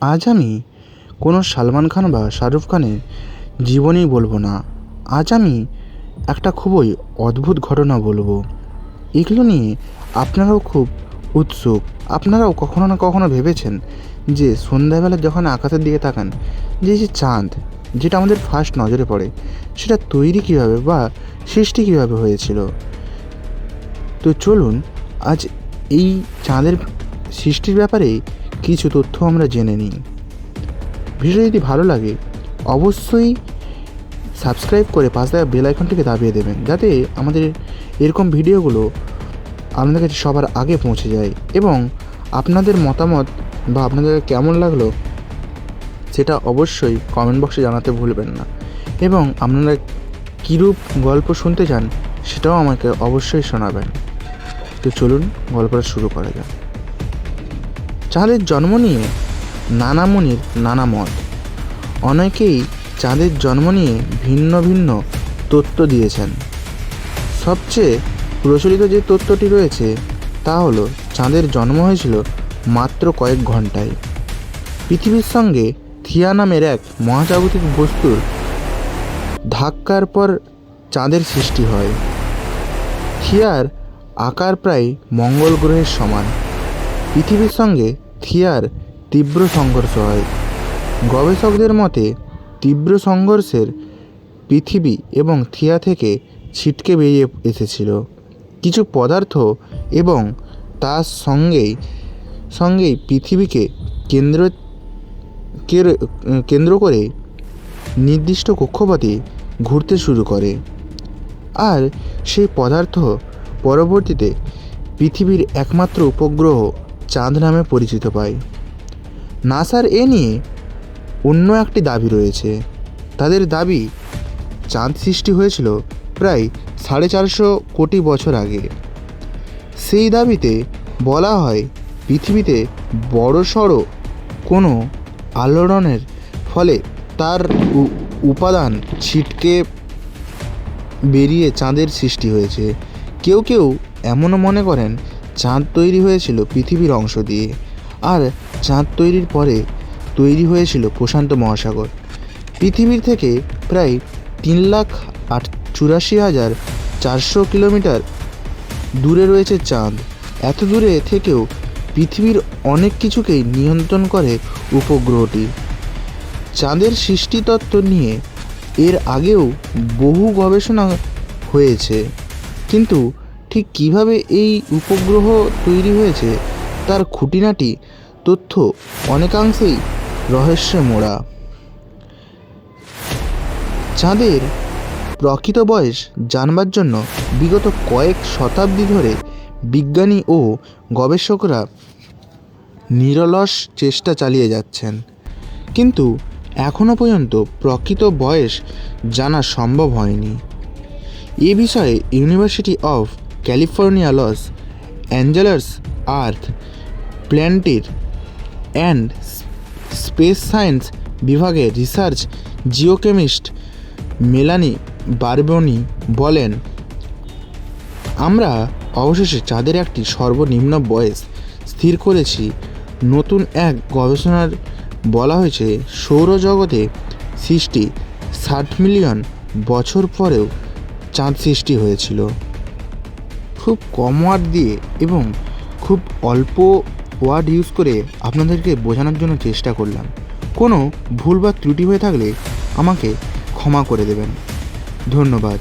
আজ আমি কোনো সালমান খান বা শাহরুখ খানের জীবনী বলবো না। আজ আমি একটা খুবই অদ্ভুত ঘটনা বলবো। এগুলো নিয়ে আপনারাও খুব উৎসুক। আপনারাও কখনো না কখনো ভেবেছেন যে সন্ধ্যাবেলা যখন আকাশের দিকে তাকান, যে চাঁদ, যেটা আমাদের ফার্স্ট নজরে পড়ে, সেটা তৈরি কীভাবে বা সৃষ্টি কীভাবে হয়েছিল। তো চলুন আজ এই চাঁদের সৃষ্টির ব্যাপারে কিছু তথ্য আমরা জেনে নিই। ভিডিও যদি ভালো লাগে অবশ্যই সাবস্ক্রাইব করে পাশে থাকা বেল আইকনটিকে দাবিয়ে দেবেন, যাতে আমাদের এরকম ভিডিওগুলো আপনাদের কাছে সবার আগে পৌঁছে যায়। এবং আপনাদের মতামত বা আপনাদের কেমন লাগলো সেটা অবশ্যই কমেন্ট বক্সে জানাতে ভুলবেন না। এবং আপনারা কীরূপ গল্প শুনতে চান সেটাও আমাকে অবশ্যই শোনাবেন। তো চলুন গল্পটা শুরু করা যাক। চাঁদের জন্ম নিয়ে নানা মুনির নানা মত। অনেকেই চাঁদের জন্ম নিয়ে ভিন্ন ভিন্ন তথ্য দিয়েছেন। সবচেয়ে প্রচলিত যে তথ্যটি রয়েছে তা হলো চাঁদের জন্ম হয়েছিল মাত্র কয়েক ঘন্টায়। পৃথিবীর সঙ্গে থিয়া নামের এক মহাজাগতিক বস্তুর ধাক্কার পর চাঁদের সৃষ্টি হয়। থিয়ার আকার প্রায় মঙ্গল গ্রহের সমান। পৃথিবীর সঙ্গে থিয়ার তীব্র সংঘর্ষ হয়। গবেষকদের মতে তীব্র সংঘর্ষের পৃথিবী এবং থিয়া থেকে ছিটকে বেরিয়ে এসেছিল কিছু পদার্থ এবং তার সঙ্গেই পৃথিবীকে কেন্দ্র করে নির্দিষ্ট কক্ষপথে ঘুরতে শুরু করে। আর সেই পদার্থ পরবর্তীতে পৃথিবীর একমাত্র উপগ্রহ চাঁদ নামে পরিচিত পায়। নাসার এ নিয়ে অন্য একটি দাবি রয়েছে। তাদের দাবি চাঁদ সৃষ্টি হয়েছিল প্রায় 450 কোটি বছর আগে। সেই দাবিতে বলা হয় পৃথিবীতে বড়সড় কোনো আলোড়নের ফলে তার উপাদান ছিটকে বেরিয়ে চাঁদের সৃষ্টি হয়েছে। কেউ কেউ এমনও মনে করেন চাঁদ তৈরি হয়েছিল পৃথিবীর অংশ দিয়ে, আর চাঁদ তৈরির পরে তৈরি হয়েছিল প্রশান্ত মহাসাগর। পৃথিবীর থেকে প্রায় 3,84,400 কিলোমিটার দূরে রয়েছে চাঁদ। এত দূরে থেকেও পৃথিবীর অনেক কিছুকেই নিয়ন্ত্রণ করে উপগ্রহটি। চাঁদের সৃষ্টি তত্ত্ব নিয়ে এর আগেও বহু গবেষণা হয়েছে, কিন্তু ঠিক কীভাবে এই উপগ্রহ তৈরি হয়েছে তার খুঁটিনাটি তথ্য অনেকাংশেই রহস্যে মোড়া। চাঁদের প্রকৃত বয়স জানবার জন্য বিগত কয়েক শতাব্দী ধরে বিজ্ঞানী ও গবেষকরা নিরলস চেষ্টা চালিয়ে যাচ্ছেন, কিন্তু এখনও পর্যন্ত প্রকৃত বয়স জানা সম্ভব হয়নি। এ বিষয়ে university of California Los Angeles earth planetary and space science বিভাগের রিসার্চ জিওকেমিস্ট মেলানি বারবোনি বলেন, আমরা অবশেষে চাঁদের একটি সর্বনিম্ন বয়স স্থির করেছি। নতুন এক গবেষণার বলা হয়েছে সৌরজগতে সৃষ্টি 60 মিলিয়ন বছর পরেও চাঁদ সৃষ্টি হয়েছিল। খুব কম ওয়ার্ড দিয়ে এবং খুব অল্প ওয়ার্ড ইউজ করে আপনাদেরকে বোঝানোর জন্য চেষ্টা করলাম। কোনো ভুল বা ত্রুটি হয়ে থাকলে আমাকে ক্ষমা করে দেবেন। ধন্যবাদ।